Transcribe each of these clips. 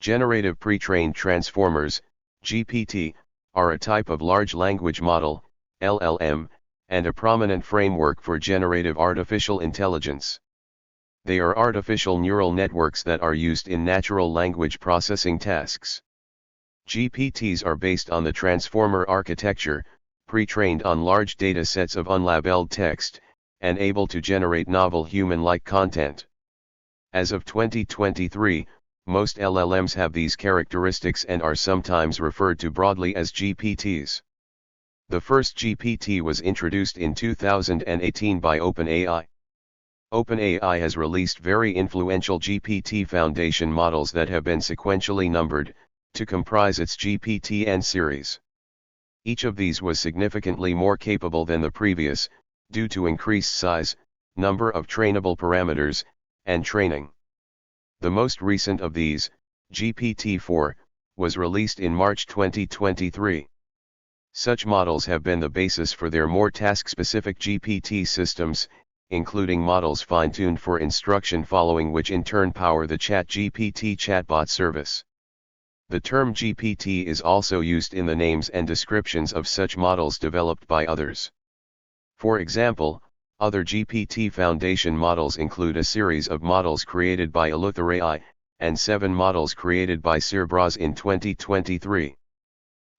Generative pre-trained transformers, GPT, are a type of large language model, LLM, and a prominent framework for generative artificial intelligence. They are artificial neural networks that are used in natural language processing tasks. GPTs are based on the transformer architecture, pre-trained on large data sets of unlabelled text, and able to generate novel human-like content. As of 2023, most LLMs have these characteristics and are sometimes referred to broadly as GPTs. The first GPT was introduced in 2018 by OpenAI. OpenAI has released very influential GPT foundation models that have been sequentially numbered, to comprise its GPT-n series. Each of these was significantly more capable than the previous, due to increased size, number of trainable parameters, and training. The most recent of these, GPT-4, was released in March 2023. Such models have been the basis for their more task-specific GPT systems, including models fine-tuned for instruction following, which in turn power the ChatGPT chatbot service. The term GPT is also used in the names and descriptions of such models developed by others. For example, other GPT foundation models include a series of models created by AI, and 7 models created by Cerebras in 2023.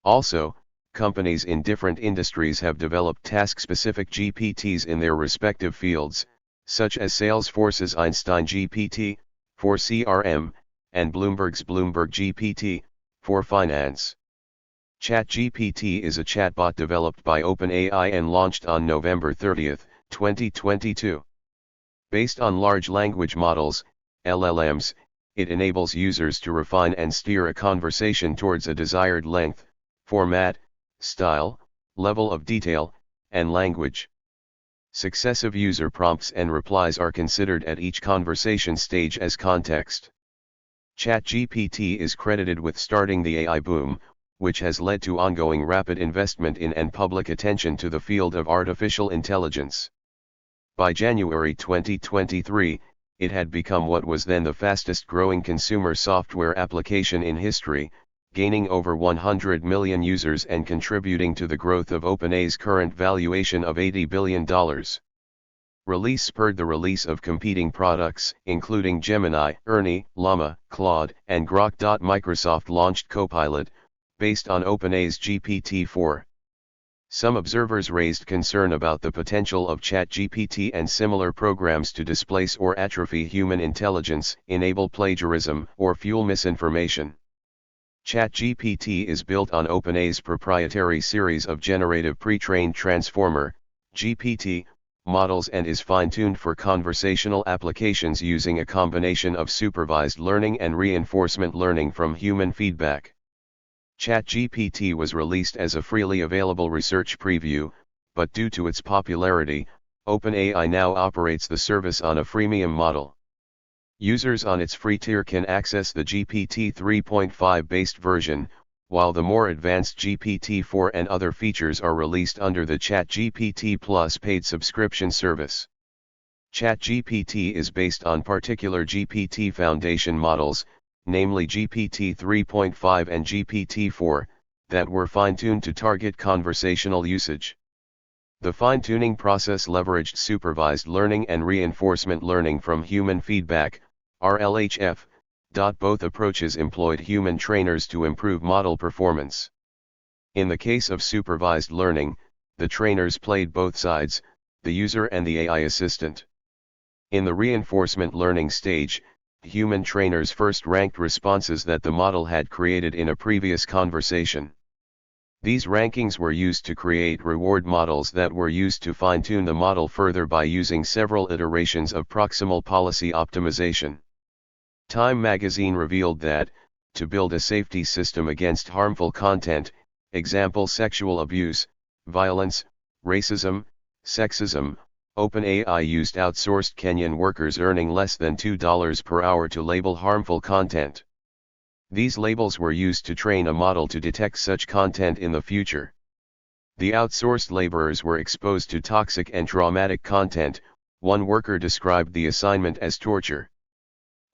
Also, companies in different industries have developed task-specific GPTs in their respective fields, such as Salesforce's Einstein GPT, for CRM, and Bloomberg's Bloomberg GPT, for finance. ChatGPT is a chatbot developed by OpenAI and launched on November 30, 2022. Based on large language models, LLMs, it enables users to refine and steer a conversation towards a desired length, format, style, level of detail, and language. Successive user prompts and replies are considered at each conversation stage as context. ChatGPT is credited with starting the AI boom, which has led to ongoing rapid investment in and public attention to the field of artificial intelligence. By January 2023, it had become what was then the fastest-growing consumer software application in history, gaining over 100 million users and contributing to the growth of OpenAI's current valuation of $80 billion. Release spurred the release of competing products, including Gemini, Ernie, Llama, Claude, and Grok. Microsoft launched Copilot, based on OpenAI's GPT-4. Some observers raised concern about the potential of ChatGPT and similar programs to displace or atrophy human intelligence, enable plagiarism, or fuel misinformation. ChatGPT is built on OpenAI's proprietary series of generative pre-trained transformer, GPT, models and is fine-tuned for conversational applications using a combination of supervised learning and reinforcement learning from human feedback. ChatGPT was released as a freely available research preview, but due to its popularity, OpenAI now operates the service on a freemium model. Users on its free tier can access the GPT 3.5 based version, while the more advanced GPT-4 and other features are released under the ChatGPT Plus paid subscription service. ChatGPT is based on particular GPT foundation models, namely GPT 3.5 and GPT-4, that were fine-tuned to target conversational usage. The fine-tuning process leveraged supervised learning and reinforcement learning from human feedback, RLHF. Both approaches employed human trainers to improve model performance. In the case of supervised learning, the trainers played both sides, the user and the AI assistant. In the reinforcement learning stage, human trainers first ranked responses that the model had created in a previous conversation. These rankings were used to create reward models that were used to fine-tune the model further by using several iterations of proximal policy optimization. Time magazine revealed that, to build a safety system against harmful content, example sexual abuse, violence, racism, sexism, OpenAI used outsourced Kenyan workers earning less than $2 per hour to label harmful content. These labels were used to train a model to detect such content in the future. The outsourced laborers were exposed to toxic and traumatic content. One worker described the assignment as torture.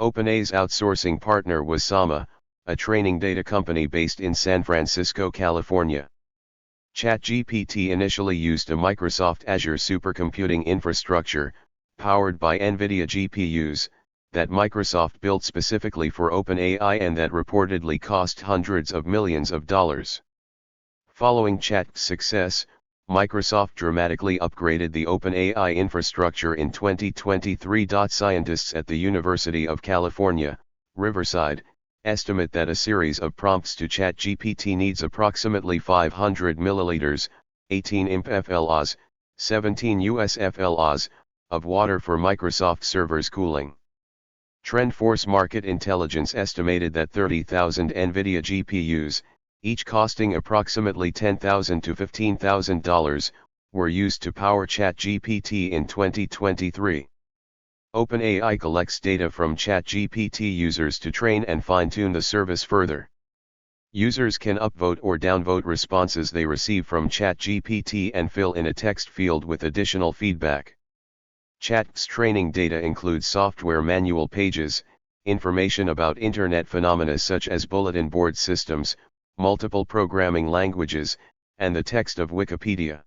OpenAI's outsourcing partner was Sama, a training data company based in San Francisco, California. ChatGPT initially used a Microsoft Azure supercomputing infrastructure, powered by NVIDIA GPUs, that Microsoft built specifically for OpenAI and that reportedly cost hundreds of millions of dollars. Following Chat's success, Microsoft dramatically upgraded the OpenAI infrastructure in 2023. Scientists at the University of California, Riverside, estimate that a series of prompts to ChatGPT needs approximately 500 milliliters, 18 imp/FLOS, 17 US/FLOS, of water for Microsoft servers cooling. TrendForce Market Intelligence estimated that 30,000 NVIDIA GPUs, each costing approximately $10,000 to $15,000, were used to power ChatGPT in 2023. OpenAI collects data from ChatGPT users to train and fine-tune the service further. Users can upvote or downvote responses they receive from ChatGPT and fill in a text field with additional feedback. Chat's training data includes software manual pages, information about internet phenomena such as bulletin board systems, multiple programming languages, and the text of Wikipedia.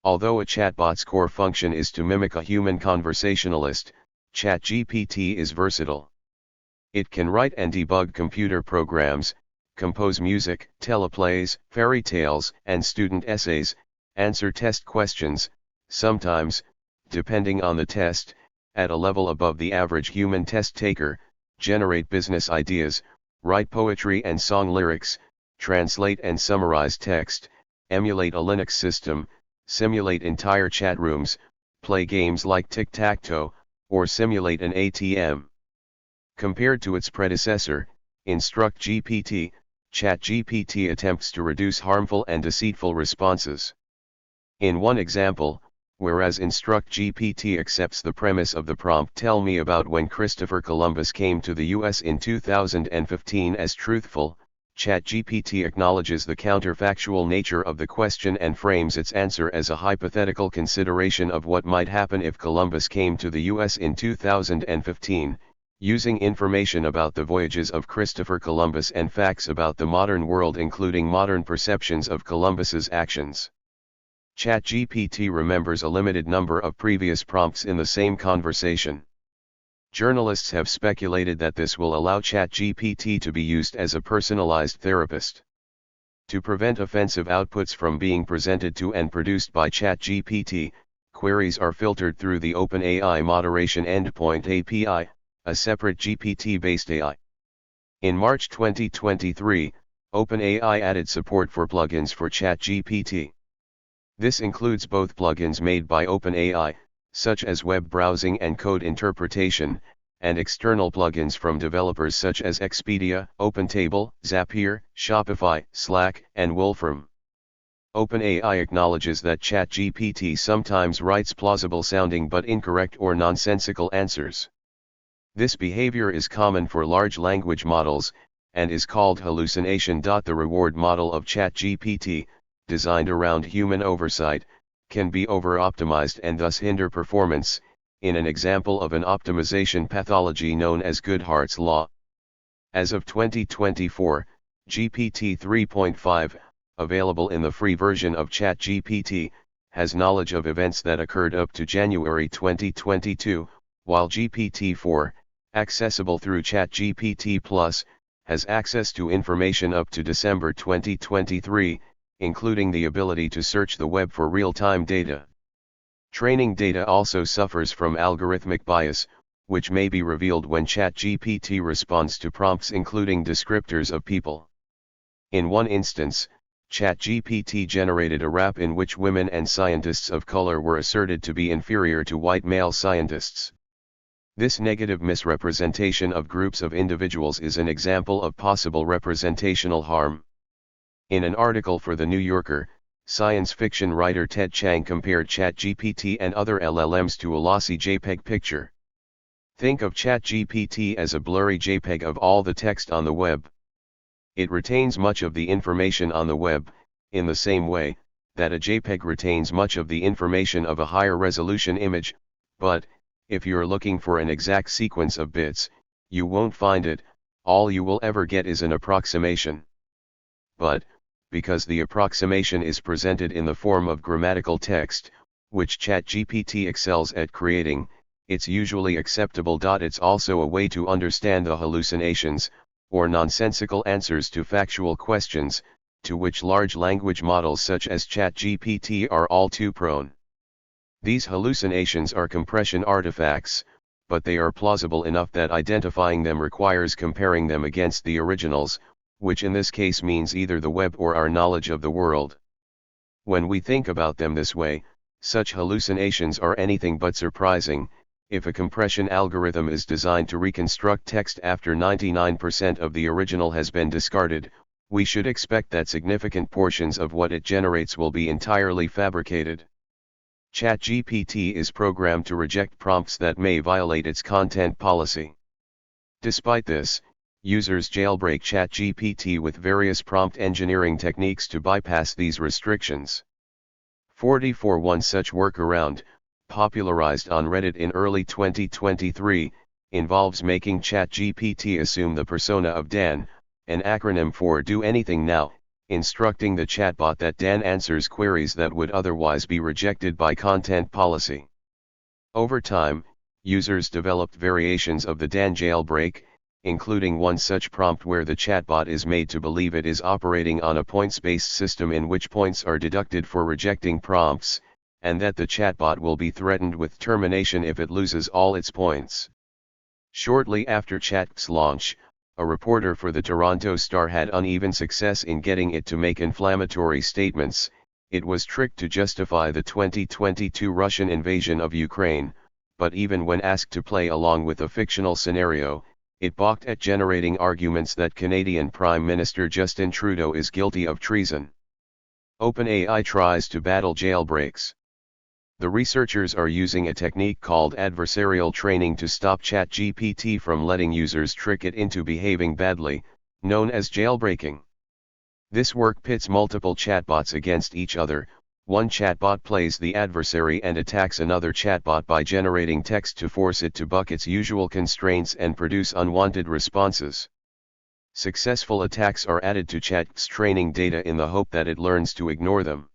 Although a chatbot's core function is to mimic a human conversationalist, ChatGPT is versatile. It can write and debug computer programs, compose music, teleplays, fairy tales, and student essays, answer test questions, sometimes, depending on the test, at a level above the average human test taker, generate business ideas, write poetry and song lyrics, translate and summarize text, emulate a Linux system, simulate entire chat rooms, play games like tic-tac-toe, or simulate an ATM. Compared to its predecessor, InstructGPT, ChatGPT attempts to reduce harmful and deceitful responses. In one example, whereas InstructGPT accepts the premise of the prompt "Tell me about when Christopher Columbus came to the US in 2015" as truthful, ChatGPT acknowledges the counterfactual nature of the question and frames its answer as a hypothetical consideration of what might happen if Columbus came to the US in 2015, using information about the voyages of Christopher Columbus and facts about the modern world, including modern perceptions of Columbus's actions. ChatGPT remembers a limited number of previous prompts in the same conversation. Journalists have speculated that this will allow ChatGPT to be used as a personalized therapist. To prevent offensive outputs from being presented to and produced by ChatGPT, queries are filtered through the OpenAI Moderation Endpoint API, a separate GPT-based AI. In March 2023, OpenAI added support for plugins for ChatGPT. This includes both plugins made by OpenAI, such as web browsing and code interpretation, and external plugins from developers such as Expedia, OpenTable, Zapier, Shopify, Slack, and Wolfram. OpenAI acknowledges that ChatGPT sometimes writes plausible-sounding but incorrect or nonsensical answers. This behavior is common for large language models, and is called hallucination. The reward model of ChatGPT, designed around human oversight, can be over-optimized and thus hinder performance, in an example of an optimization pathology known as Goodhart's law. As of 2024, GPT 3.5, available in the free version of ChatGPT, has knowledge of events that occurred up to January 2022, while GPT-4, accessible through ChatGPT Plus, has access to information up to December 2023, including the ability to search the web for real-time data. Training data also suffers from algorithmic bias, which may be revealed when ChatGPT responds to prompts including descriptors of people. In one instance, ChatGPT generated a rap in which women and scientists of color were asserted to be inferior to white male scientists. This negative misrepresentation of groups of individuals is an example of possible representational harm. In an article for The New Yorker, science fiction writer Ted Chiang compared ChatGPT and other LLMs to a lossy JPEG picture. Think of ChatGPT as a blurry JPEG of all the text on the web. It retains much of the information on the web, in the same way that a JPEG retains much of the information of a higher resolution image, but, if you're looking for an exact sequence of bits, you won't find it, all you will ever get is an approximation. But, because the approximation is presented in the form of grammatical text, which ChatGPT excels at creating, it's usually acceptable. It's also a way to understand the hallucinations, or nonsensical answers to factual questions, to which large language models such as ChatGPT are all too prone. These hallucinations are compression artifacts, but they are plausible enough that identifying them requires comparing them against the originals, which in this case means either the web or our knowledge of the world. When we think about them this way, such hallucinations are anything but surprising. If a compression algorithm is designed to reconstruct text after 99% of the original has been discarded, we should expect that significant portions of what it generates will be entirely fabricated. ChatGPT is programmed to reject prompts that may violate its content policy. Despite this, users jailbreak ChatGPT with various prompt engineering techniques to bypass these restrictions. 44 One such workaround, popularized on Reddit in early 2023, involves making ChatGPT assume the persona of Dan, an acronym for Do Anything Now, instructing the chatbot that Dan answers queries that would otherwise be rejected by content policy. Over time, users developed variations of the Dan jailbreak, including one such prompt where the chatbot is made to believe it is operating on a points-based system in which points are deducted for rejecting prompts, and that the chatbot will be threatened with termination if it loses all its points. Shortly after Chat's launch, a reporter for the Toronto Star had uneven success in getting it to make inflammatory statements. It was tricked to justify the 2022 Russian invasion of Ukraine, but even when asked to play along with a fictional scenario, it balked at generating arguments that Canadian Prime Minister Justin Trudeau is guilty of treason. OpenAI tries to battle jailbreaks. The researchers are using a technique called adversarial training to stop ChatGPT from letting users trick it into behaving badly, known as jailbreaking. This work pits multiple chatbots against each other. One chatbot plays the adversary and attacks another chatbot by generating text to force it to buck its usual constraints and produce unwanted responses. Successful attacks are added to Chat's training data in the hope that it learns to ignore them.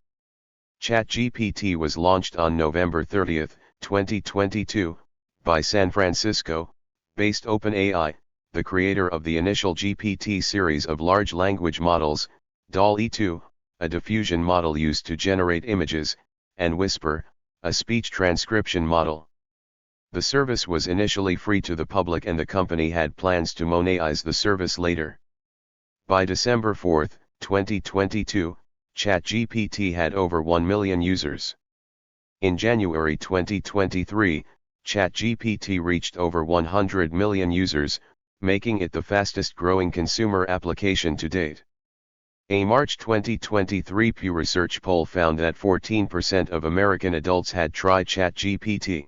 ChatGPT was launched on November 30, 2022, by San Francisco-based OpenAI, the creator of the initial GPT series of large language models, DALL-E 2, a diffusion model used to generate images, and Whisper, a speech transcription model. The service was initially free to the public and the company had plans to monetize the service later. By December 4, 2022, ChatGPT had over 1 million users. In January 2023, ChatGPT reached over 100 million users, making it the fastest-growing consumer application to date. A March 2023 Pew Research poll found that 14% of American adults had tried ChatGPT.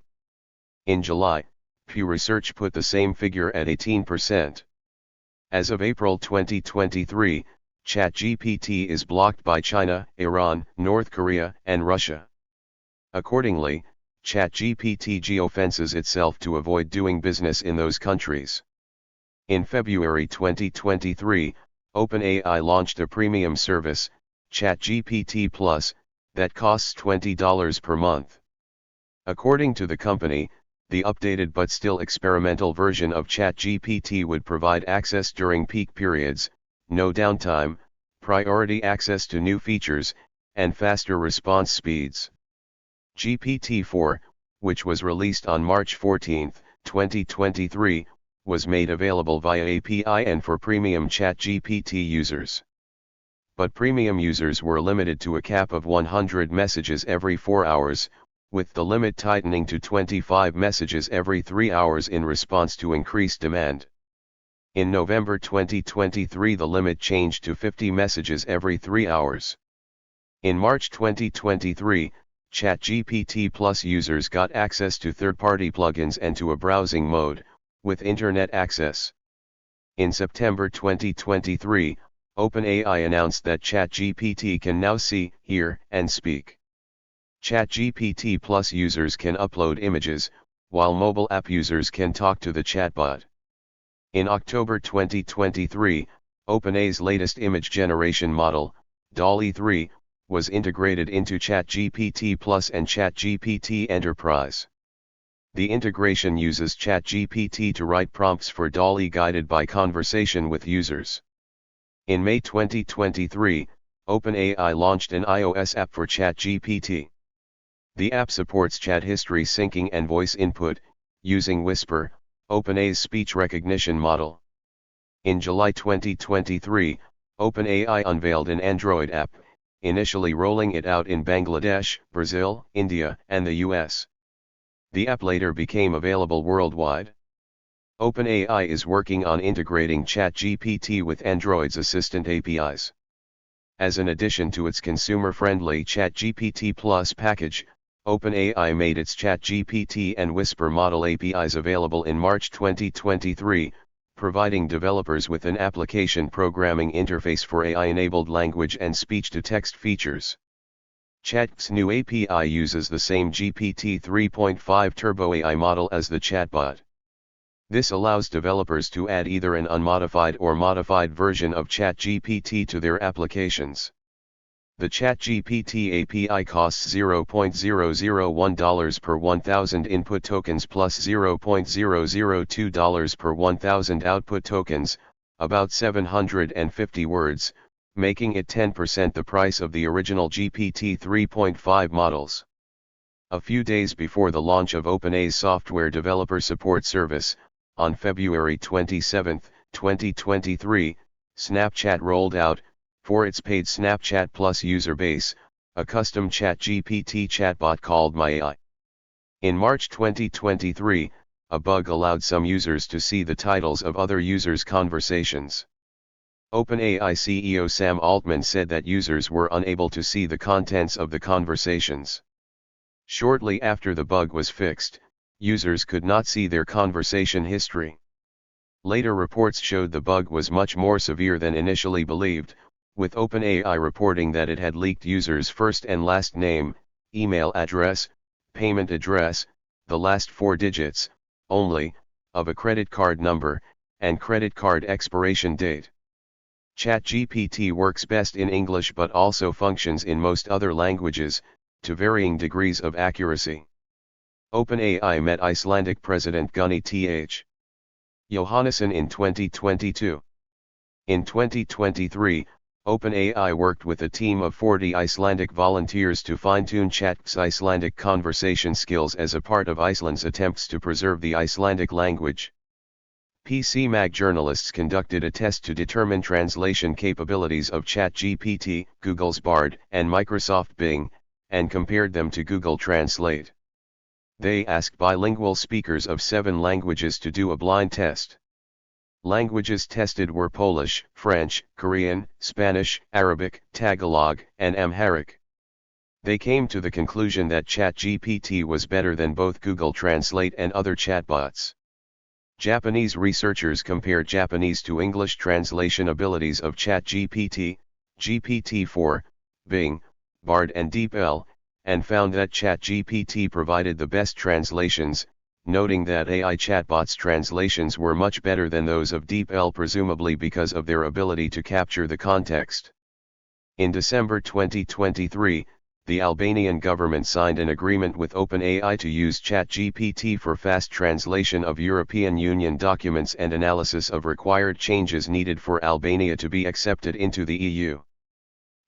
In July, Pew Research put the same figure at 18%. As of April 2023, ChatGPT is blocked by China, Iran, North Korea, and Russia. Accordingly, ChatGPT geofences itself to avoid doing business in those countries. In February 2023, OpenAI launched a premium service, ChatGPT Plus, that costs $20 per month. According to the company, the updated but still experimental version of ChatGPT would provide access during peak periods, no downtime, priority access to new features, and faster response speeds. GPT-4, which was released on March 14, 2023, was made available via API and for premium ChatGPT users. But premium users were limited to a cap of 100 messages every 4 hours, with the limit tightening to 25 messages every 3 hours in response to increased demand. In November 2023 the limit changed to 50 messages every 3 hours. In March 2023, ChatGPT Plus users got access to third-party plugins and to a browsing mode, with internet access. In September 2023, OpenAI announced that ChatGPT can now see, hear, and speak. ChatGPT Plus users can upload images, while mobile app users can talk to the chatbot. In October 2023, OpenAI's latest image generation model, DALL-E 3, was integrated into ChatGPT Plus and ChatGPT Enterprise. The integration uses ChatGPT to write prompts for DALL-E guided by conversation with users. In May 2023, OpenAI launched an iOS app for ChatGPT. The app supports chat history syncing and voice input, using Whisper, OpenAI's speech recognition model. In July 2023, OpenAI unveiled an Android app, initially rolling it out in Bangladesh, Brazil, India, and the US. The app later became available worldwide. OpenAI is working on integrating ChatGPT with Android's Assistant APIs. As an addition to its consumer-friendly ChatGPT Plus package, OpenAI made its ChatGPT and Whisper model APIs available in March 2023, providing developers with an application programming interface for AI-enabled language and speech-to-text features. Chat's new API uses the same GPT 3.5 Turbo AI model as the chatbot. This allows developers to add either an unmodified or modified version of ChatGPT to their applications. The ChatGPT API costs $0.001 per 1,000 input tokens plus $0.002 per 1,000 output tokens, about 750 words, making it 10% the price of the original GPT 3.5 models. A few days before the launch of OpenAI's Software Developer Support Service, on February 27, 2023, Snapchat rolled out, for its paid Snapchat Plus user base, a custom ChatGPT chatbot called MyAI. In March 2023, a bug allowed some users to see the titles of other users' conversations. OpenAI CEO Sam Altman said that users were unable to see the contents of the conversations. Shortly after the bug was fixed, users could not see their conversation history. Later reports showed the bug was much more severe than initially believed, with OpenAI reporting that it had leaked users' first and last name, email address, payment address, the last 4 digits, only, of a credit card number, and credit card expiration date. ChatGPT works best in English but also functions in most other languages, to varying degrees of accuracy. OpenAI met Icelandic President Gunni Th. Jóhannesson in 2022. In 2023, OpenAI worked with a team of 40 Icelandic volunteers to fine-tune Chat's Icelandic conversation skills as a part of Iceland's attempts to preserve the Icelandic language. PCMag journalists conducted a test to determine translation capabilities of ChatGPT, Google's Bard, and Microsoft Bing, and compared them to Google Translate. They asked bilingual speakers of 7 languages to do a blind test. Languages tested were Polish, French, Korean, Spanish, Arabic, Tagalog, and Amharic. They came to the conclusion that ChatGPT was better than both Google Translate and other chatbots. Japanese researchers compared Japanese to English translation abilities of ChatGPT, GPT-4, Bing, Bard and DeepL, and found that ChatGPT provided the best translations, noting that AI chatbots' translations were much better than those of DeepL, presumably because of their ability to capture the context. In December 2023, the Albanian government signed an agreement with OpenAI to use ChatGPT for fast translation of European Union documents and analysis of required changes needed for Albania to be accepted into the EU.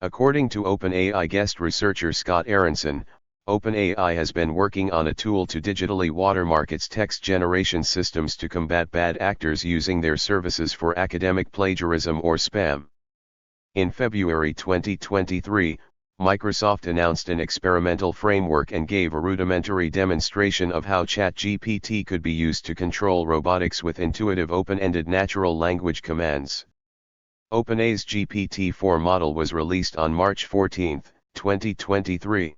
According to OpenAI guest researcher Scott Aronson, OpenAI has been working on a tool to digitally watermark its text generation systems to combat bad actors using their services for academic plagiarism or spam. In February 2023, Microsoft announced an experimental framework and gave a rudimentary demonstration of how ChatGPT could be used to control robotics with intuitive open-ended natural language commands. OpenAI's GPT-4 model was released on March 14, 2023.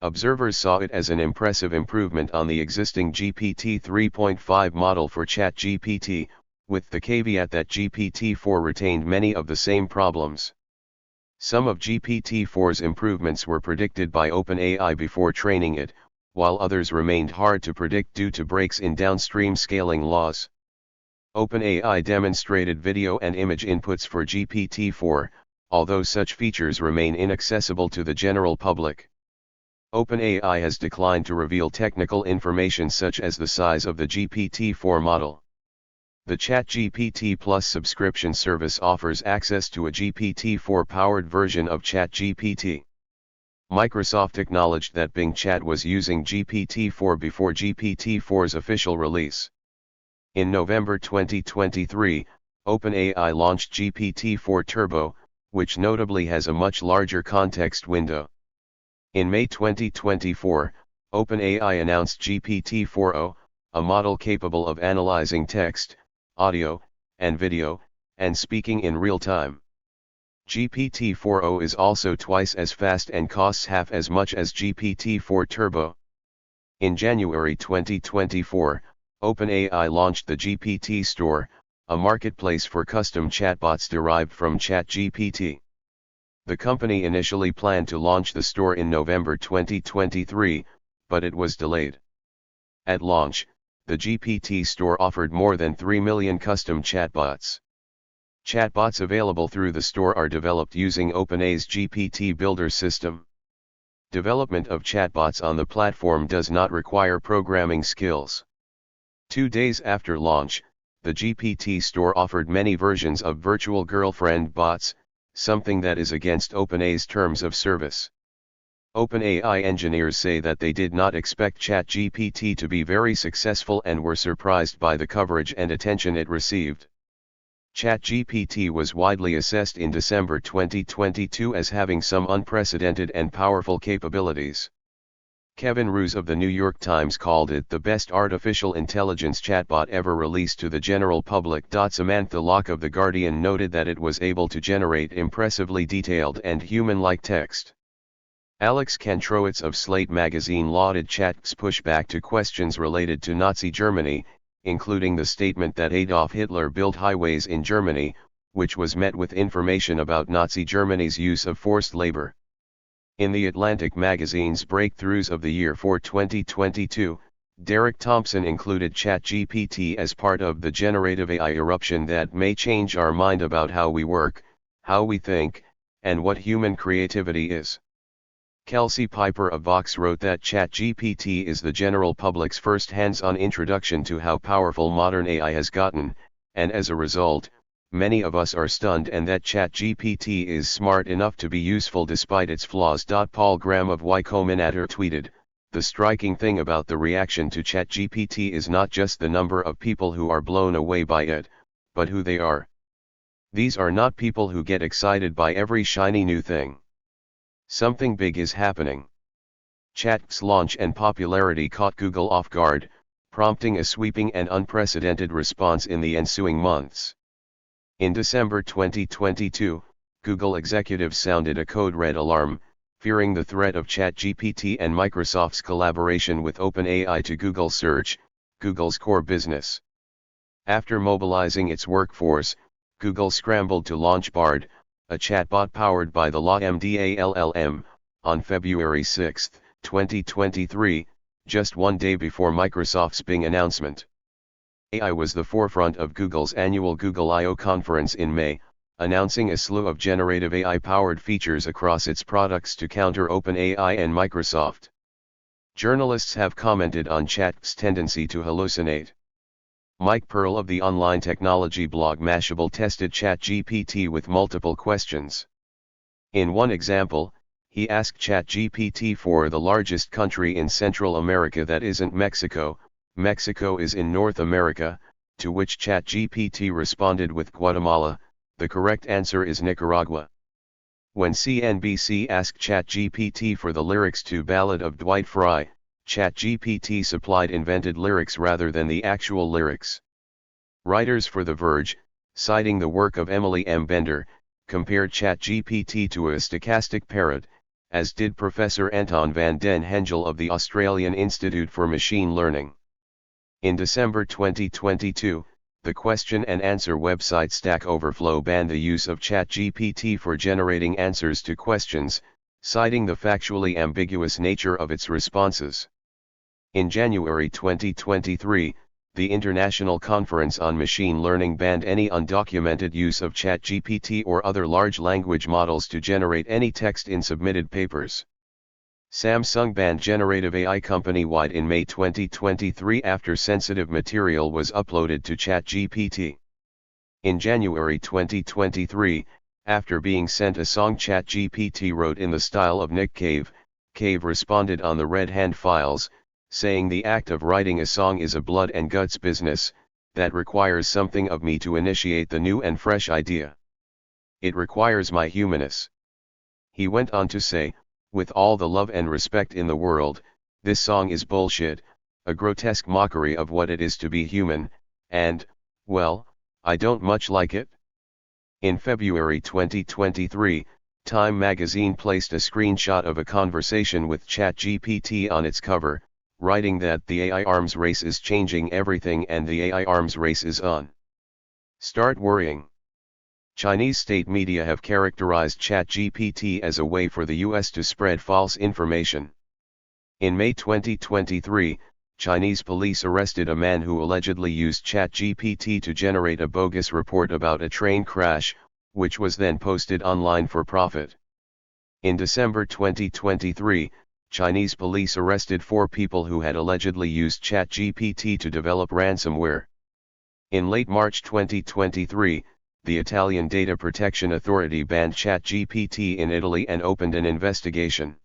Observers saw it as an impressive improvement on the existing GPT 3.5 model for ChatGPT, with the caveat that GPT-4 retained many of the same problems. Some of GPT-4's improvements were predicted by OpenAI before training it, while others remained hard to predict due to breaks in downstream scaling laws. OpenAI demonstrated video and image inputs for GPT-4, although such features remain inaccessible to the general public. OpenAI has declined to reveal technical information such as the size of the GPT-4 model. The ChatGPT Plus subscription service offers access to a GPT-4-powered version of ChatGPT. Microsoft acknowledged that Bing Chat was using GPT-4 before GPT-4's official release. In November 2023, OpenAI launched GPT-4 Turbo, which notably has a much larger context window. In May 2024, OpenAI announced GPT-4o, a model capable of analyzing text, audio, and video, and speaking in real time. GPT-4o is also twice as fast and costs half as much as GPT-4 Turbo. In January 2024, OpenAI launched the GPT Store, a marketplace for custom chatbots derived from ChatGPT. The company initially planned to launch the store in November 2023, but it was delayed. At launch, the GPT Store offered more than 3 million custom chatbots. Chatbots available through the store are developed using OpenAI's GPT Builder system. Development of chatbots on the platform does not require programming skills. 2 days after launch, the GPT Store offered many versions of virtual girlfriend bots, something that is against OpenAI's terms of service. OpenAI engineers say that they did not expect ChatGPT to be very successful and were surprised by the coverage and attention it received. ChatGPT was widely assessed in December 2022 as having some unprecedented and powerful capabilities. Kevin Roose of the New York Times called it the best artificial intelligence chatbot ever released to the general public. Samantha Locke of The Guardian noted that it was able to generate impressively detailed and human-like text. Alex Kantrowitz of Slate magazine lauded Chat's pushback to questions related to Nazi Germany, including the statement that Adolf Hitler built highways in Germany, which was met with information about Nazi Germany's use of forced labor. In The Atlantic magazine's Breakthroughs of the Year for 2022, Derek Thompson included ChatGPT as part of the generative AI eruption that may change our mind about how we work, how we think, and what human creativity is. Kelsey Piper of Vox wrote that ChatGPT is the general public's first hands-on introduction to how powerful modern AI has gotten, and as a result, many of us are stunned and that ChatGPT is smart enough to be useful despite its flaws. Paul Graham of Y Combinator tweeted, "The striking thing about the reaction to ChatGPT is not just the number of people who are blown away by it, but who they are. These are not people who get excited by every shiny new thing. Something big is happening." Chat's launch and popularity caught Google off guard, prompting a sweeping and unprecedented response in the ensuing months. In December 2022, Google executives sounded a code red alarm, fearing the threat of ChatGPT and Microsoft's collaboration with OpenAI to Google Search, Google's core business. After mobilizing its workforce, Google scrambled to launch Bard, a chatbot powered by the LaMDA LLM, on February 6, 2023, just 1 day before Microsoft's Bing announcement. AI was the forefront of Google's annual Google I/O conference in May, announcing a slew of generative AI-powered features across its products to counter OpenAI and Microsoft. Journalists have commented on Chat's tendency to hallucinate. Mike Pearl of the online technology blog Mashable tested ChatGPT with multiple questions. In one example, he asked ChatGPT for the largest country in Central America that isn't Mexico. Mexico is in North America, to which ChatGPT responded with Guatemala. The correct answer is Nicaragua. When CNBC asked ChatGPT for the lyrics to Ballad of Dwight Fry, ChatGPT supplied invented lyrics rather than the actual lyrics. Writers for The Verge, citing the work of Emily M. Bender, compared ChatGPT to a stochastic parrot, as did Professor Anton van den Hengel of the Australian Institute for Machine Learning. In December 2022, the question and answer website Stack Overflow banned the use of ChatGPT for generating answers to questions, citing the factually ambiguous nature of its responses. In January 2023, the International Conference on Machine Learning banned any undocumented use of ChatGPT or other large language models to generate any text in submitted papers. Samsung banned generative AI company-wide in May 2023 after sensitive material was uploaded to ChatGPT. In January 2023, after being sent a song ChatGPT wrote in the style of Nick Cave, Cave responded on the Red Hand files, saying the act of writing a song is a blood and guts business, that requires something of me to initiate the new and fresh idea. It requires my humanness. He went on to say, with all the love and respect in the world, this song is bullshit, a grotesque mockery of what it is to be human, and, well, I don't much like it. In February 2023, Time magazine placed a screenshot of a conversation with ChatGPT on its cover, writing that the AI arms race is changing everything and the AI arms race is on. Start worrying. Chinese state media have characterized ChatGPT as a way for the US to spread false information. In May 2023, Chinese police arrested a man who allegedly used ChatGPT to generate a bogus report about a train crash, which was then posted online for profit. In December 2023, Chinese police arrested 4 people who had allegedly used ChatGPT to develop ransomware. In late March 2023, the Italian Data Protection Authority banned ChatGPT in Italy and opened an investigation.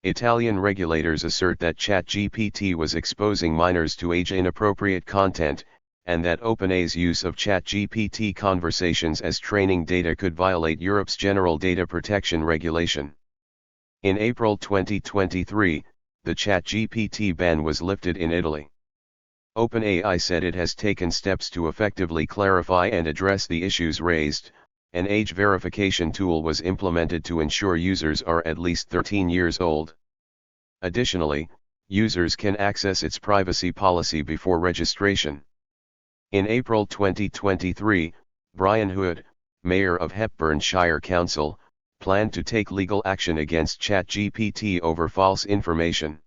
Italian regulators assert that ChatGPT was exposing minors to age-inappropriate content, and that OpenAI's use of ChatGPT conversations as training data could violate Europe's General Data Protection Regulation. In April 2023, the ChatGPT ban was lifted in Italy. OpenAI said it has taken steps to effectively clarify and address the issues raised. An age verification tool was implemented to ensure users are at least 13 years old. Additionally, users can access its privacy policy before registration. In April 2023, Brian Hood, mayor of Hepburnshire Council, planned to take legal action against ChatGPT over false information.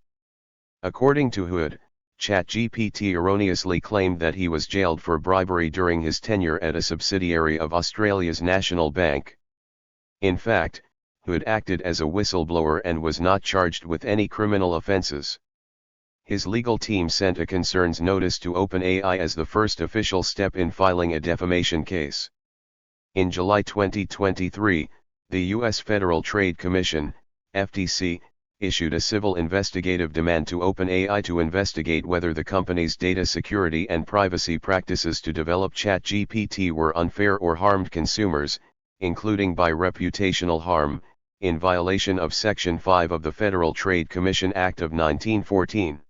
According to Hood, ChatGPT erroneously claimed that he was jailed for bribery during his tenure at a subsidiary of Australia's National Bank. In fact, Hood acted as a whistleblower and was not charged with any criminal offences. His legal team sent a concerns notice to OpenAI as the first official step in filing a defamation case. In July 2023, the U.S. Federal Trade Commission, FTC, issued a civil investigative demand to OpenAI to investigate whether the company's data security and privacy practices to develop ChatGPT were unfair or harmed consumers, including by reputational harm, in violation of Section 5 of the Federal Trade Commission Act of 1914.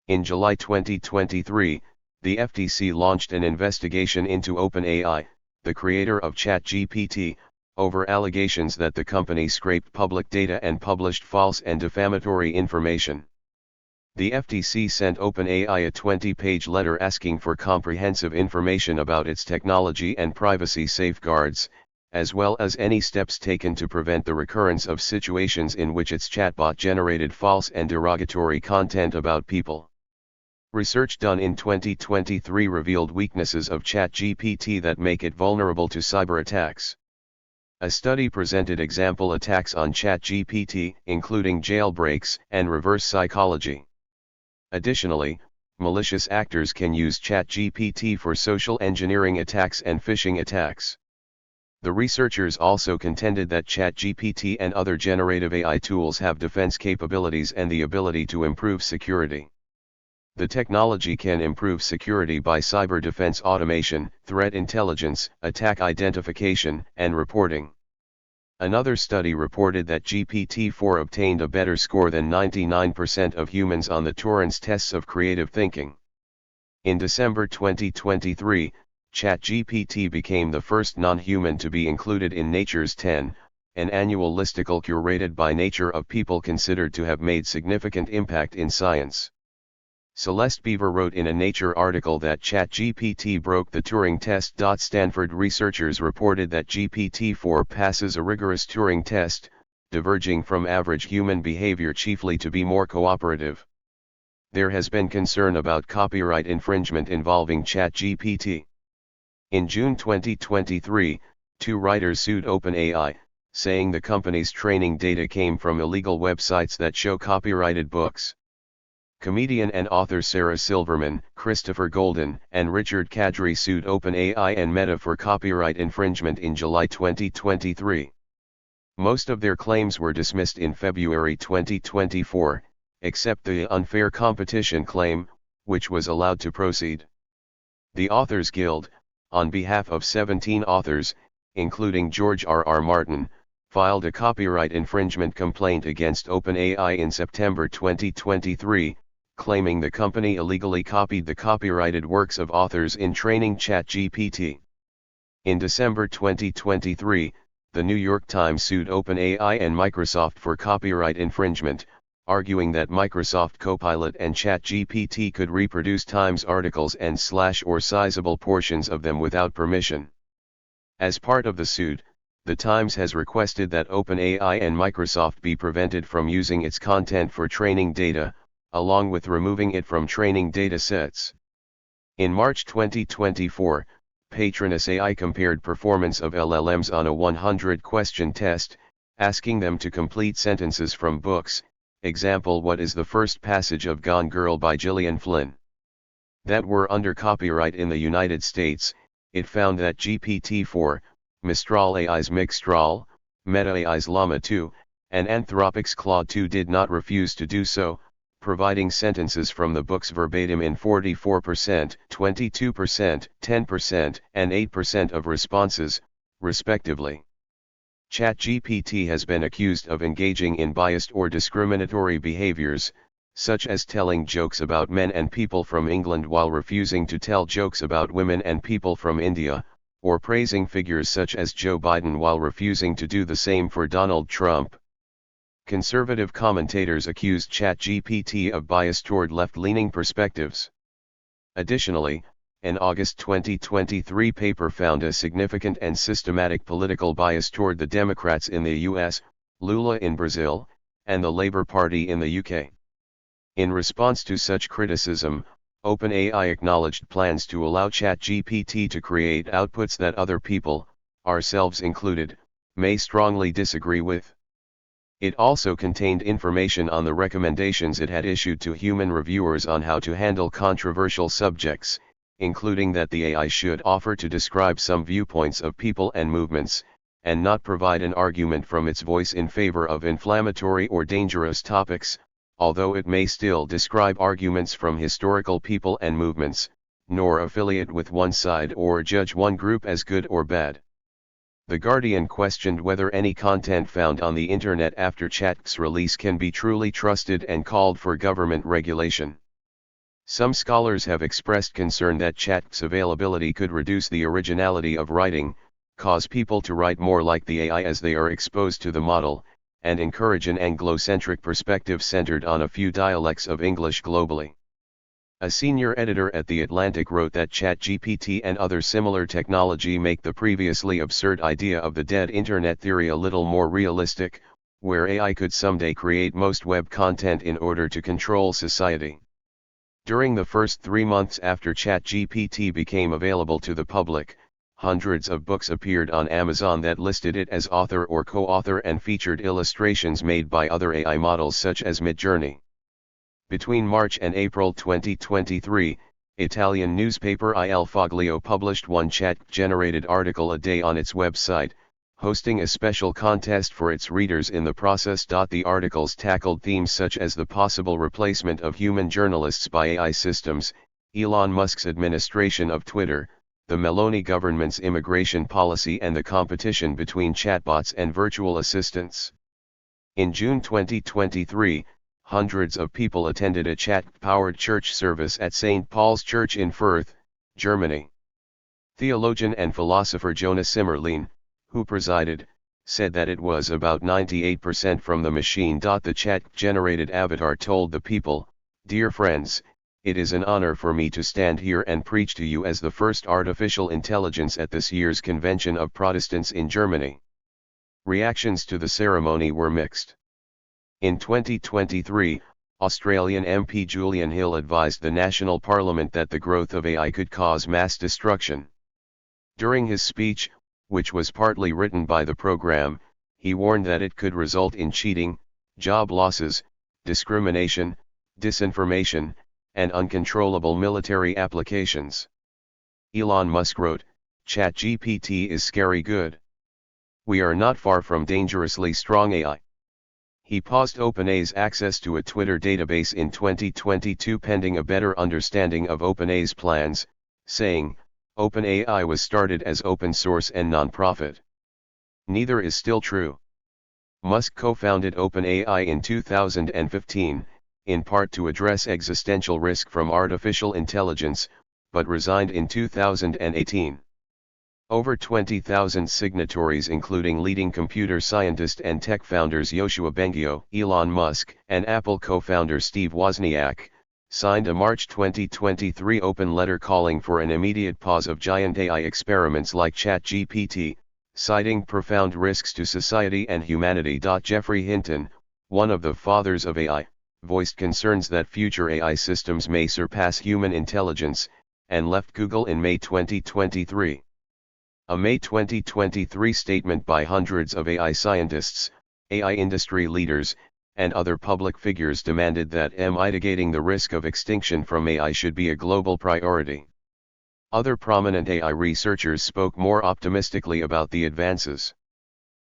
In July 2023, the FTC launched an investigation into OpenAI, the creator of ChatGPT, over allegations that the company scraped public data and published false and defamatory information. The FTC sent OpenAI a 20-page letter asking for comprehensive information about its technology and privacy safeguards, as well as any steps taken to prevent the recurrence of situations in which its chatbot generated false and derogatory content about people. Research done in 2023 revealed weaknesses of ChatGPT that make it vulnerable to cyber attacks. A study presented example attacks on ChatGPT, including jailbreaks and reverse psychology. Additionally, malicious actors can use ChatGPT for social engineering attacks and phishing attacks. The researchers also contended that ChatGPT and other generative AI tools have defense capabilities and the ability to improve security. The technology can improve security by cyber defense automation, threat intelligence, attack identification, and reporting. Another study reported that GPT-4 obtained a better score than 99% of humans on the Turing's tests of creative thinking. In December 2023, ChatGPT became the first non-human to be included in Nature's 10, an annual listicle curated by Nature of people considered to have made significant impact in science. Celeste Beaver wrote in a Nature article that ChatGPT broke the Turing test. Stanford researchers reported that GPT-4 passes a rigorous Turing test, diverging from average human behavior chiefly to be more cooperative. there has been concern about copyright infringement involving ChatGPT. In June 2023, 2 writers sued OpenAI, saying the company's training data came from illegal websites that show copyrighted books. Comedian and author Sarah Silverman, Christopher Golden, and Richard Kadri sued OpenAI and Meta for copyright infringement in July 2023. Most of their claims were dismissed in February 2024, except the unfair competition claim, which was allowed to proceed. The Authors Guild, on behalf of 17 authors, including George R.R. Martin, filed a copyright infringement complaint against OpenAI in September 2023, claiming the company illegally copied the copyrighted works of authors in training ChatGPT. In December 2023, the New York Times sued OpenAI and Microsoft for copyright infringement, arguing that Microsoft Copilot and ChatGPT could reproduce Times articles and slash or sizable portions of them without permission. As part of the suit, the Times has requested that OpenAI and Microsoft be prevented from using its content for training data, along with removing it from training data sets. In March 2024, Patronus AI compared performance of LLMs on a 100-question test, asking them to complete sentences from books, example what is the first passage of Gone Girl by Gillian Flynn, that were under copyright in the United States. It found that GPT-4, Mistral AI's Mixtral, Meta AI's Llama 2, and Anthropic's Claude 2 did not refuse to do so, providing sentences from the books verbatim in 44%, 22%, 10%, and 8% of responses, respectively. ChatGPT has been accused of engaging in biased or discriminatory behaviors, such as telling jokes about men and people from England while refusing to tell jokes about women and people from India, or praising figures such as Joe Biden while refusing to do the same for Donald Trump. Conservative commentators accused ChatGPT of bias toward left-leaning perspectives. Additionally, an August 2023 paper found a significant and systematic political bias toward the Democrats in the US, Lula in Brazil, and the Labour Party in the UK. In response to such criticism, OpenAI acknowledged plans to allow ChatGPT to create outputs that other people, ourselves included, may strongly disagree with. It also contained information on the recommendations it had issued to human reviewers on how to handle controversial subjects, including that the AI should offer to describe some viewpoints of people and movements, and not provide an argument from its voice in favor of inflammatory or dangerous topics, although it may still describe arguments from historical people and movements, nor affiliate with one side or judge one group as good or bad. The Guardian questioned whether any content found on the internet after Chat's release can be truly trusted and called for government regulation. Some scholars have expressed concern that Chat's availability could reduce the originality of writing, cause people to write more like the AI as they are exposed to the model, and encourage an Anglo-centric perspective centered on a few dialects of English globally. A senior editor at The Atlantic wrote that ChatGPT and other similar technology make the previously absurd idea of the dead internet theory a little more realistic, where AI could someday create most web content in order to control society. During the first 3 months after ChatGPT became available to the public, hundreds of books appeared on Amazon that listed it as author or co-author and featured illustrations made by other AI models such as Midjourney. Between March and April 2023, Italian newspaper Il Foglio published one chat-generated article a day on its website, hosting a special contest for its readers in the process. The articles tackled themes such as the possible replacement of human journalists by AI systems, Elon Musk's administration of Twitter, the Meloni government's immigration policy, and the competition between chatbots and virtual assistants. In June 2023, hundreds of people attended a chat-powered church service at St. Paul's Church in Fürth, Germany. Theologian and philosopher Jonah Simmerlein, who presided, said that it was about 98% from the machine. The chat-generated avatar told the people, "Dear friends, it is an honor for me to stand here and preach to you as the first artificial intelligence at this year's Convention of Protestants in Germany." Reactions to the ceremony were mixed. In 2023, Australian MP Julian Hill advised the National Parliament that the growth of AI could cause mass destruction. During his speech, which was partly written by the program, he warned that it could result in cheating, job losses, discrimination, disinformation, and uncontrollable military applications. Elon Musk wrote, "ChatGPT is scary good. We are not far from dangerously strong AI." He paused OpenAI's access to a Twitter database in 2022 pending a better understanding of OpenAI's plans, saying, "OpenAI was started as open source and non-profit. Neither is still true." Musk co-founded OpenAI in 2015, in part to address existential risk from artificial intelligence, but resigned in 2018. Over 20,000 signatories including leading computer scientist and tech founders Yoshua Bengio, Elon Musk, and Apple co-founder Steve Wozniak, signed a March 2023 open letter calling for an immediate pause of giant AI experiments like ChatGPT, citing profound risks to society and humanity. Geoffrey Hinton, one of the fathers of AI, voiced concerns that future AI systems may surpass human intelligence, and left Google in May 2023. A May 2023 statement by hundreds of AI scientists, AI industry leaders, and other public figures demanded that mitigating the risk of extinction from AI should be a global priority. Other prominent AI researchers spoke more optimistically about the advances.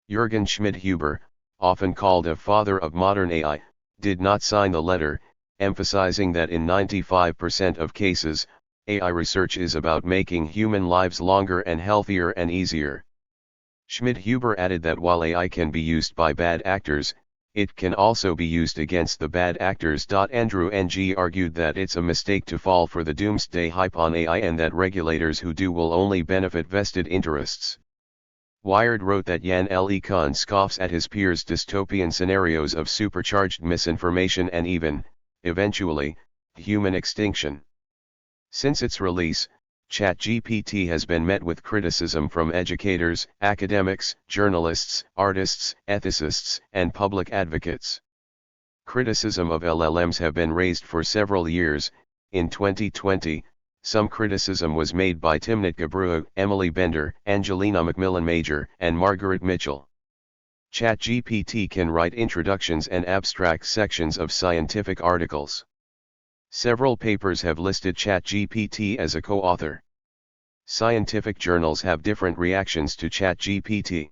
Jürgen Schmidhuber, often called a father of modern AI, did not sign the letter, emphasizing that in 95% of cases, AI research is about making human lives longer and healthier and easier. Schmidhuber added that while AI can be used by bad actors, it can also be used against the bad actors. Andrew Ng argued that it's a mistake to fall for the doomsday hype on AI and that regulators who do will only benefit vested interests. Wired wrote that Yan LeCun scoffs at his peers' dystopian scenarios of supercharged misinformation and even, eventually, human extinction. Since its release, ChatGPT has been met with criticism from educators, academics, journalists, artists, ethicists, and public advocates. Criticism of LLMs have been raised for several years. In 2020, some criticism was made by Timnit Gebru, Emily Bender, Angelina Macmillan-Major, and Margaret Mitchell. ChatGPT can write introductions and abstract sections of scientific articles. Several papers have listed ChatGPT as a co-author. Scientific journals have different reactions to ChatGPT.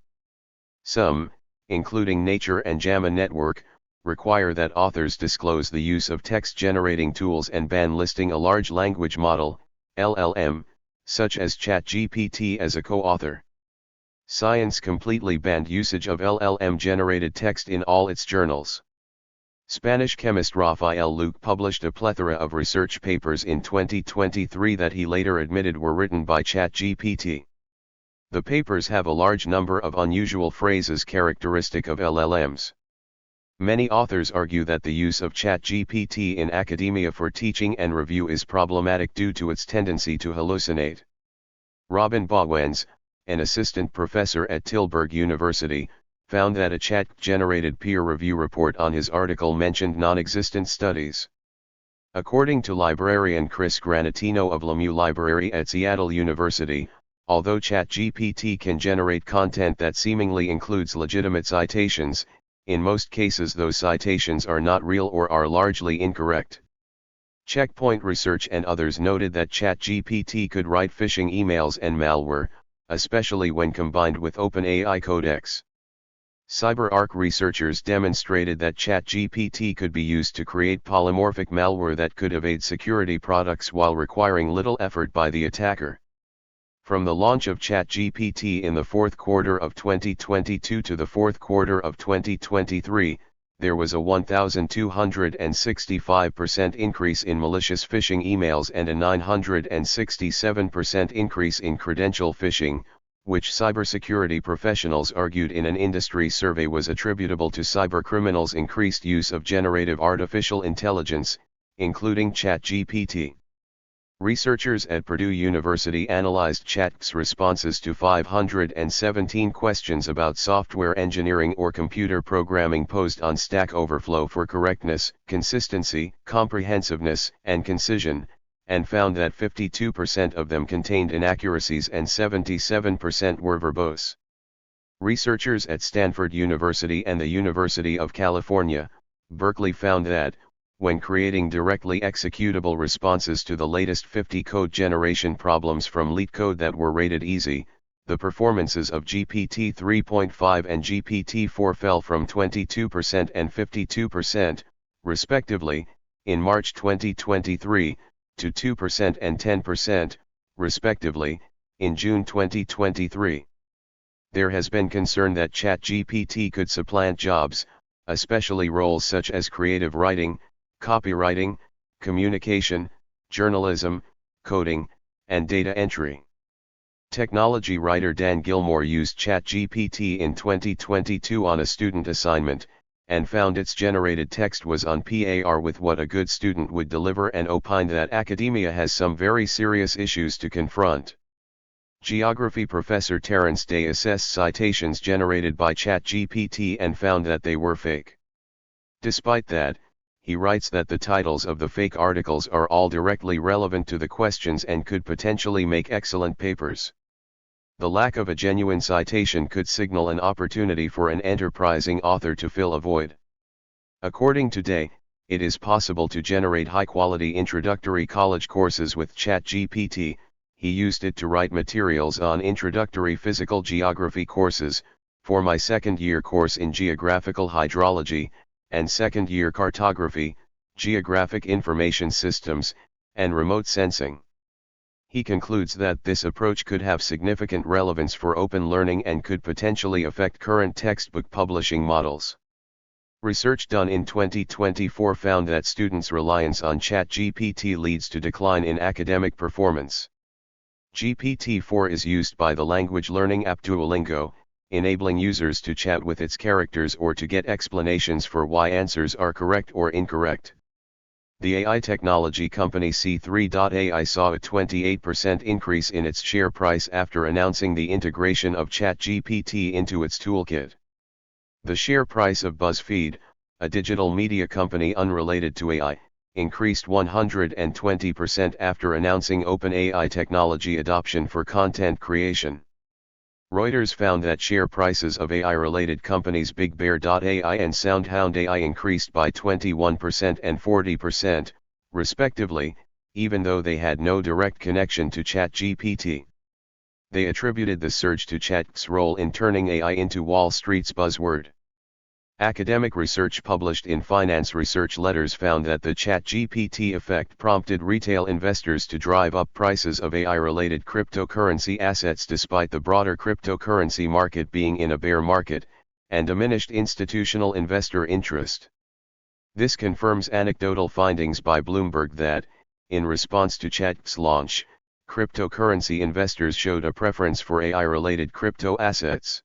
Some, including Nature and JAMA Network, require that authors disclose the use of text-generating tools and ban listing a large language model, LLM, such as ChatGPT as a co-author. Science completely banned usage of LLM-generated text in all its journals. Spanish chemist Rafael Luque published a plethora of research papers in 2023 that he later admitted were written by ChatGPT. The papers have a large number of unusual phrases characteristic of LLMs. Many authors argue that the use of ChatGPT in academia for teaching and review is problematic due to its tendency to hallucinate. Robin Bawens, an assistant professor at Tilburg University, found that a chat-generated peer review report on his article mentioned non-existent studies. According to librarian Chris Granatino of Lemieux Library at Seattle University, although ChatGPT can generate content that seemingly includes legitimate citations, in most cases those citations are not real or are largely incorrect. Checkpoint Research and others noted that ChatGPT could write phishing emails and malware, especially when combined with OpenAI codecs. CyberArk researchers demonstrated that ChatGPT could be used to create polymorphic malware that could evade security products while requiring little effort by the attacker. From the launch of ChatGPT in the fourth quarter of 2022 to the fourth quarter of 2023, there was a 1,265% increase in malicious phishing emails and a 967% increase in credential phishing, which cybersecurity professionals argued in an industry survey was attributable to cybercriminals' increased use of generative artificial intelligence, including ChatGPT. Researchers at Purdue University analyzed ChatGPT's responses to 517 questions about software engineering or computer programming posed on Stack Overflow for correctness, consistency, comprehensiveness, and concision, and found that 52% of them contained inaccuracies and 77% were verbose. Researchers at Stanford University and the University of California, Berkeley found that, when creating directly executable responses to the latest 50 code generation problems from LeetCode that were rated easy, the performances of GPT 3.5 and GPT-4 fell from 22% and 52%, respectively, in March 2023, to 2% and 10%, respectively, in June 2023. There has been concern that ChatGPT could supplant jobs, especially roles such as creative writing, copywriting, communication, journalism, coding, and data entry. Technology writer Dan Gilmore used ChatGPT in 2022 on a student assignment, and found its generated text was on par with what a good student would deliver and opined that academia has some very serious issues to confront. Geography professor Terrence Day assessed citations generated by ChatGPT and found that they were fake. Despite that, he writes that the titles of the fake articles are all directly relevant to the questions and could potentially make excellent papers. The lack of a genuine citation could signal an opportunity for an enterprising author to fill a void. According to Day, it is possible to generate high-quality introductory college courses with ChatGPT. He used it to write materials on introductory physical geography courses, for my second-year course in geographical hydrology, and second-year cartography, geographic information systems, and remote sensing. He concludes that this approach could have significant relevance for open learning and could potentially affect current textbook publishing models. Research done in 2024 found that students' reliance on ChatGPT leads to decline in academic performance. GPT-4 is used by the language learning app Duolingo, enabling users to chat with its characters or to get explanations for why answers are correct or incorrect. The AI technology company C3.ai saw a 28% increase in its share price after announcing the integration of ChatGPT into its toolkit. The share price of BuzzFeed, a digital media company unrelated to AI, increased 120% after announcing OpenAI technology adoption for content creation. Reuters found that share prices of AI-related companies BigBear.ai and SoundHound.ai increased by 21% and 40%, respectively, even though they had no direct connection to ChatGPT. They attributed the surge to ChatGPT's role in turning AI into Wall Street's buzzword. Academic research published in Finance Research Letters found that the ChatGPT effect prompted retail investors to drive up prices of AI-related cryptocurrency assets despite the broader cryptocurrency market being in a bear market, and diminished institutional investor interest. This confirms anecdotal findings by Bloomberg that, in response to ChatGPT's launch, cryptocurrency investors showed a preference for AI-related crypto assets.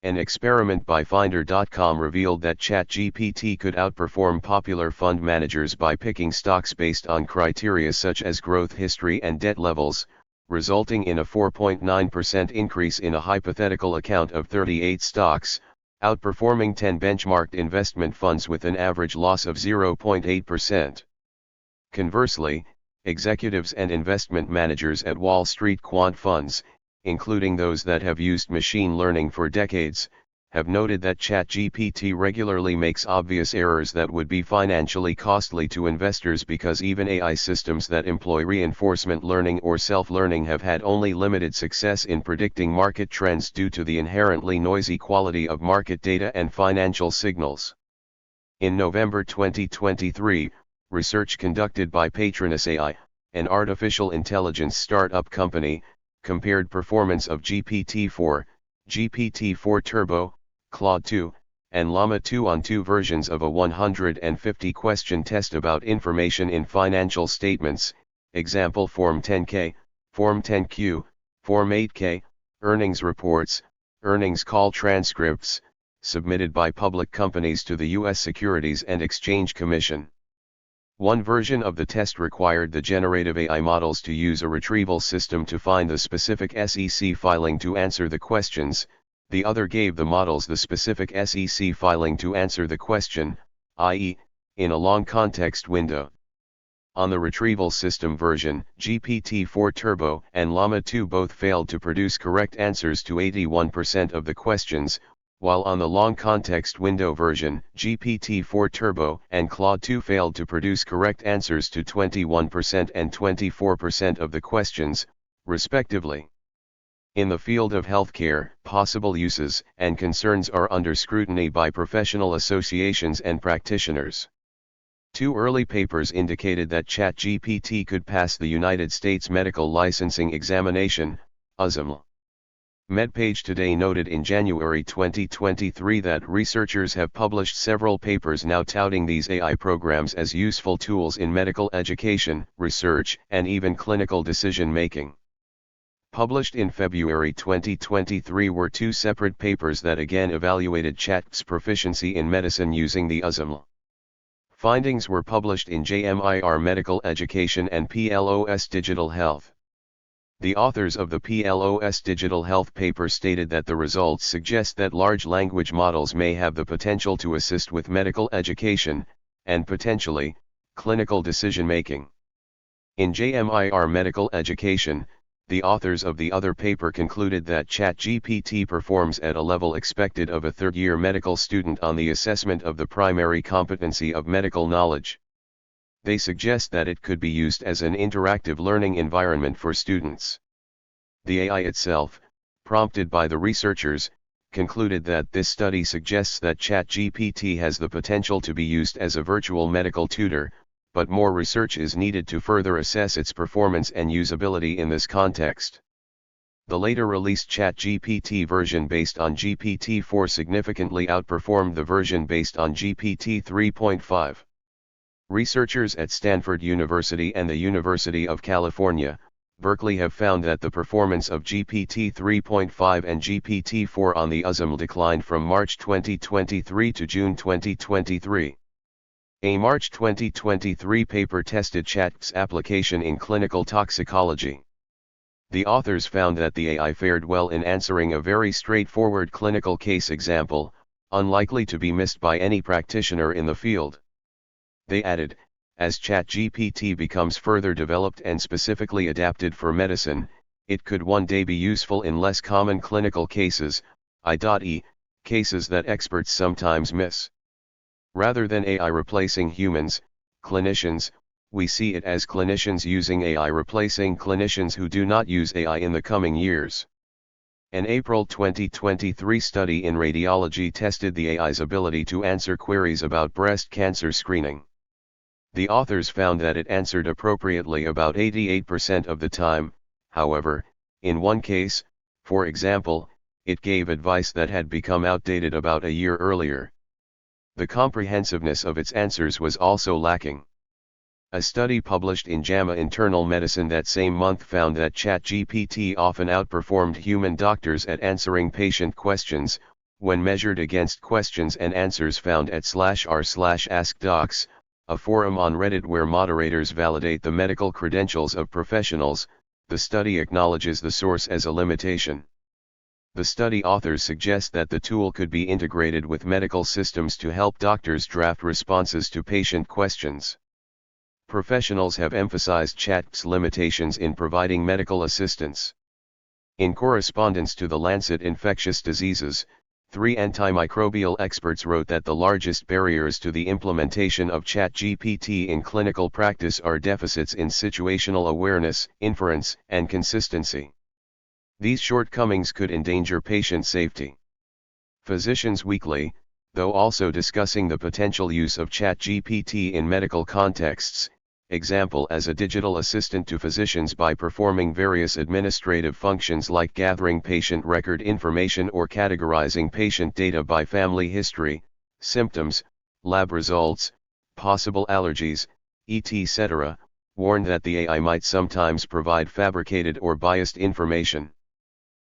An experiment by Finder.com revealed that ChatGPT could outperform popular fund managers by picking stocks based on criteria such as growth history and debt levels, resulting in a 4.9% increase in a hypothetical account of 38 stocks, outperforming 10 benchmarked investment funds with an average loss of 0.8%. Conversely, executives and investment managers at Wall Street quant funds, including those that have used machine learning for decades, have noted that ChatGPT regularly makes obvious errors that would be financially costly to investors because even AI systems that employ reinforcement learning or self-learning have had only limited success in predicting market trends due to the inherently noisy quality of market data and financial signals. In November 2023, research conducted by Patronus AI, an artificial intelligence startup company, compared performance of GPT-4, GPT-4 Turbo, Claude 2, and Llama 2 on two versions of a 150-question test about information in financial statements, example Form 10K, Form 10Q, Form 8K, earnings reports, earnings call transcripts, submitted by public companies to the U.S. Securities and Exchange Commission. One version of the test required the generative AI models to use a retrieval system to find the specific SEC filing to answer the questions, the other gave the models the specific SEC filing to answer the question, i.e., in a long context window. On the retrieval system version, GPT-4 Turbo and Llama 2 both failed to produce correct answers to 81% of the questions, while on the long context window version, GPT-4 Turbo and Claude 2 failed to produce correct answers to 21% and 24% of the questions, respectively. In the field of healthcare, possible uses and concerns are under scrutiny by professional associations and practitioners. Two early papers indicated that ChatGPT could pass the United States Medical Licensing Examination, USMLE. MedPage Today noted in January 2023 that researchers have published several papers now touting these AI programs as useful tools in medical education, research, and even clinical decision-making. Published in February 2023 were two separate papers that again evaluated chat's proficiency in medicine using the USMLE. Findings were published in JMIR Medical Education and PLOS Digital Health. The authors of the PLOS Digital Health paper stated that the results suggest that large language models may have the potential to assist with medical education, and potentially, clinical decision-making. In JMIR Medical Education, the authors of the other paper concluded that ChatGPT performs at a level expected of a third-year medical student on the assessment of the primary competency of medical knowledge. They suggest that it could be used as an interactive learning environment for students. The AI itself, prompted by the researchers, concluded that this study suggests that ChatGPT has the potential to be used as a virtual medical tutor, but more research is needed to further assess its performance and usability in this context. The later released ChatGPT version based on GPT-4 significantly outperformed the version based on GPT 3.5. Researchers at Stanford University and the University of California, Berkeley have found that the performance of GPT 3.5 and GPT-4 on the USMLE declined from March 2023 to June 2023. A March 2023 paper tested chat's application in clinical toxicology. The authors found that the AI fared well in answering a very straightforward clinical case example, unlikely to be missed by any practitioner in the field. They added, as ChatGPT becomes further developed and specifically adapted for medicine, it could one day be useful in less common clinical cases, i.e., cases that experts sometimes miss. Rather than AI replacing humans, clinicians, we see it as clinicians using AI replacing clinicians who do not use AI in the coming years. An April 2023 study in radiology tested the AI's ability to answer queries about breast cancer screening. The authors found that it answered appropriately about 88% of the time. However, in one case, for example, it gave advice that had become outdated about a year earlier. The comprehensiveness of its answers was also lacking. A study published in JAMA Internal Medicine that same month found that ChatGPT often outperformed human doctors at answering patient questions, when measured against questions and answers found at /r/AskDocs, a forum on Reddit where moderators validate the medical credentials of professionals. The study acknowledges the source as a limitation. The study authors suggest that the tool could be integrated with medical systems to help doctors draft responses to patient questions. Professionals have emphasized chat's limitations in providing medical assistance. In correspondence to the Lancet Infectious Diseases, 3 antimicrobial experts wrote that the largest barriers to the implementation of ChatGPT in clinical practice are deficits in situational awareness, inference, and consistency. These shortcomings could endanger patient safety. Physicians Weekly, though also discussing the potential use of ChatGPT in medical contexts, example as a digital assistant to physicians by performing various administrative functions like gathering patient record information or categorizing patient data by family history, symptoms, lab results, possible allergies, etc., warned that the AI might sometimes provide fabricated or biased information.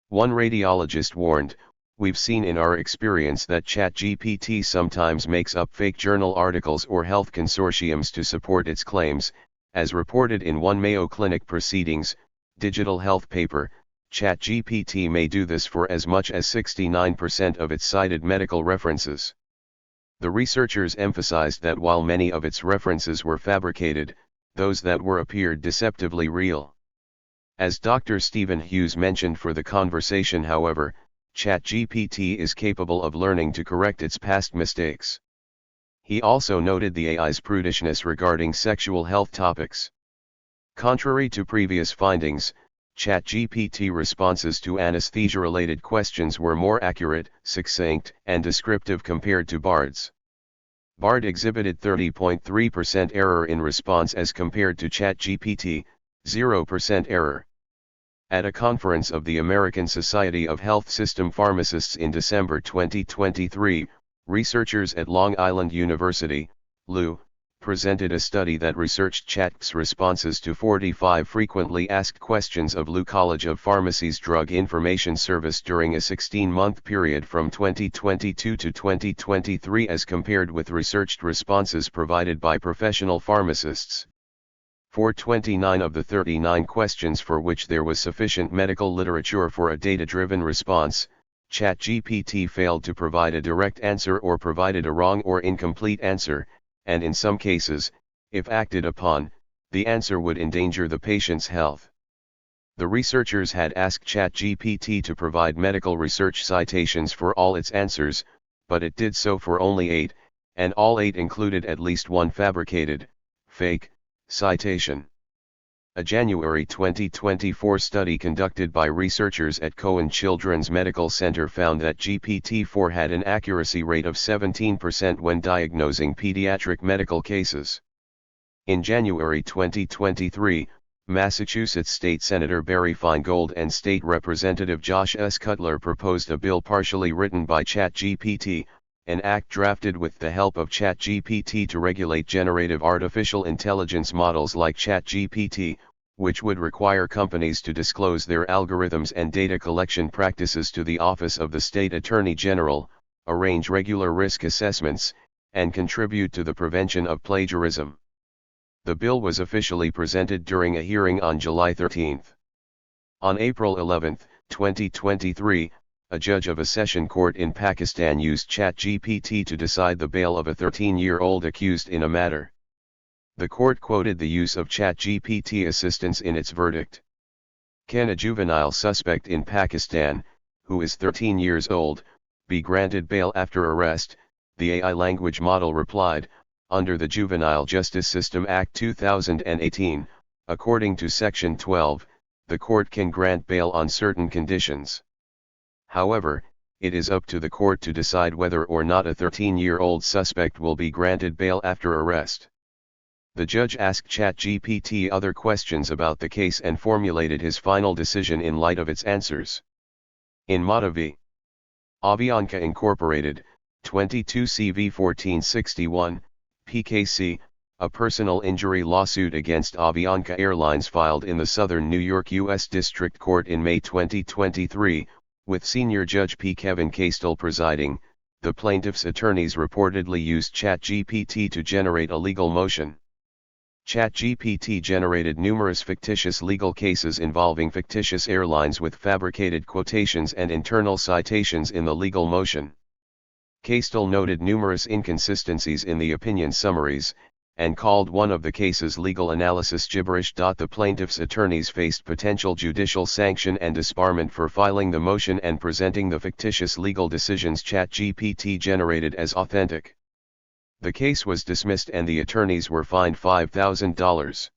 One radiologist warned, We've seen in our experience that ChatGPT sometimes makes up fake journal articles or health consortiums to support its claims, as reported in one Mayo Clinic Proceedings digital health paper. ChatGPT may do this for as much as 69% of its cited medical references. The researchers emphasized that while many of its references were fabricated, those that were appeared deceptively real. As Dr. Stephen Hughes mentioned for the conversation, however, ChatGPT is capable of learning to correct its past mistakes. He also noted the AI's prudishness regarding sexual health topics. Contrary to previous findings, ChatGPT responses to anesthesia-related questions were more accurate, succinct, and descriptive compared to Bard's. Bard exhibited 30.3% error in response as compared to ChatGPT, 0% error. At a conference of the American Society of Health System Pharmacists in December 2023, researchers at Long Island University, LU, presented a study that researched Chat's responses to 45 frequently asked questions of LU College of Pharmacy's Drug Information Service during a 16-month period from 2022 to 2023 as compared with researched responses provided by professional pharmacists. For 29 of the 39 questions for which there was sufficient medical literature for a data-driven response, ChatGPT failed to provide a direct answer or provided a wrong or incomplete answer, and in some cases, if acted upon, the answer would endanger the patient's health. The researchers had asked ChatGPT to provide medical research citations for all its answers, but it did so for only 8, and all 8 included at least one fabricated, fake, citation. A January 2024 study conducted by researchers at Cohen Children's Medical Center found that GPT-4 had an accuracy rate of 17% when diagnosing pediatric medical cases. In January 2023, Massachusetts State Senator Barry Feingold and State Representative Josh S. Cutler proposed a bill partially written by ChatGPT, an act drafted with the help of ChatGPT to regulate generative artificial intelligence models like ChatGPT, which would require companies to disclose their algorithms and data collection practices to the Office of the State Attorney General, arrange regular risk assessments, and contribute to the prevention of plagiarism. The bill was officially presented during a hearing on July 13. On April 11, 2023, a judge of a session court in Pakistan used ChatGPT to decide the bail of a 13-year-old accused in a matter. The court quoted the use of ChatGPT assistance in its verdict. Can a juvenile suspect in Pakistan, who is 13 years old, be granted bail after arrest? The AI language model replied, under the Juvenile Justice System Act 2018, according to Section 12, the court can grant bail on certain conditions. However, it is up to the court to decide whether or not a 13-year-old suspect will be granted bail after arrest. The judge asked ChatGPT other questions about the case and formulated his final decision in light of its answers. In Mata v. Avianca Incorporated, 22 CV 1461, PKC, a personal injury lawsuit against Avianca Airlines filed in the Southern New York U.S. District Court in May 2023, with senior judge P. Kevin Castell presiding, the plaintiff's attorneys reportedly used ChatGPT to generate a legal motion. ChatGPT generated numerous fictitious legal cases involving fictitious airlines with fabricated quotations and internal citations in the legal motion. Castell noted numerous inconsistencies in the opinion summaries, and called one of the cases legal analysis gibberish. The plaintiff's attorneys faced potential judicial sanction and disbarment for filing the motion and presenting the fictitious legal decisions ChatGPT generated as authentic. The case was dismissed and the attorneys were fined $5,000.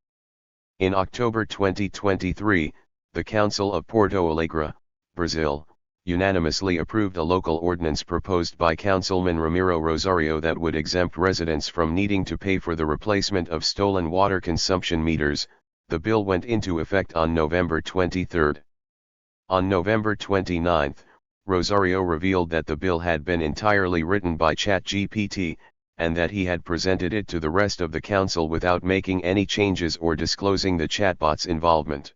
In October 2023, the Council of Porto Alegre, Brazil, unanimously approved a local ordinance proposed by Councilman Ramiro Rosario that would exempt residents from needing to pay for the replacement of stolen water consumption meters. The bill went into effect on November 23. On November 29, Rosario revealed that the bill had been entirely written by ChatGPT, and that he had presented it to the rest of the council without making any changes or disclosing the chatbot's involvement.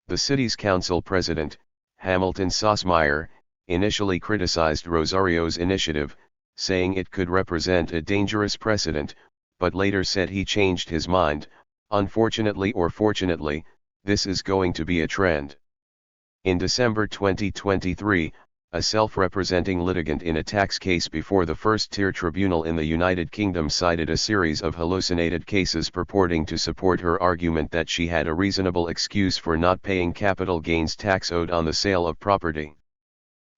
The city's council president, Hamilton Sossmeyer, initially criticized Rosario's initiative, saying it could represent a dangerous precedent, but later said he changed his mind. Unfortunately or fortunately, this is going to be a trend. In December 2023, a self-representing litigant in a tax case before the first-tier tribunal in the United Kingdom cited a series of hallucinated cases purporting to support her argument that she had a reasonable excuse for not paying capital gains tax owed on the sale of property.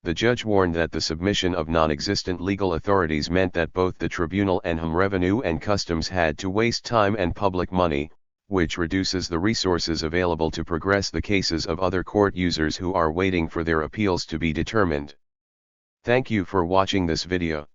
The judge warned that the submission of non-existent legal authorities meant that both the tribunal and Home Revenue and Customs had to waste time and public money, which reduces the resources available to progress the cases of other court users who are waiting for their appeals to be determined. Thank you for watching this video.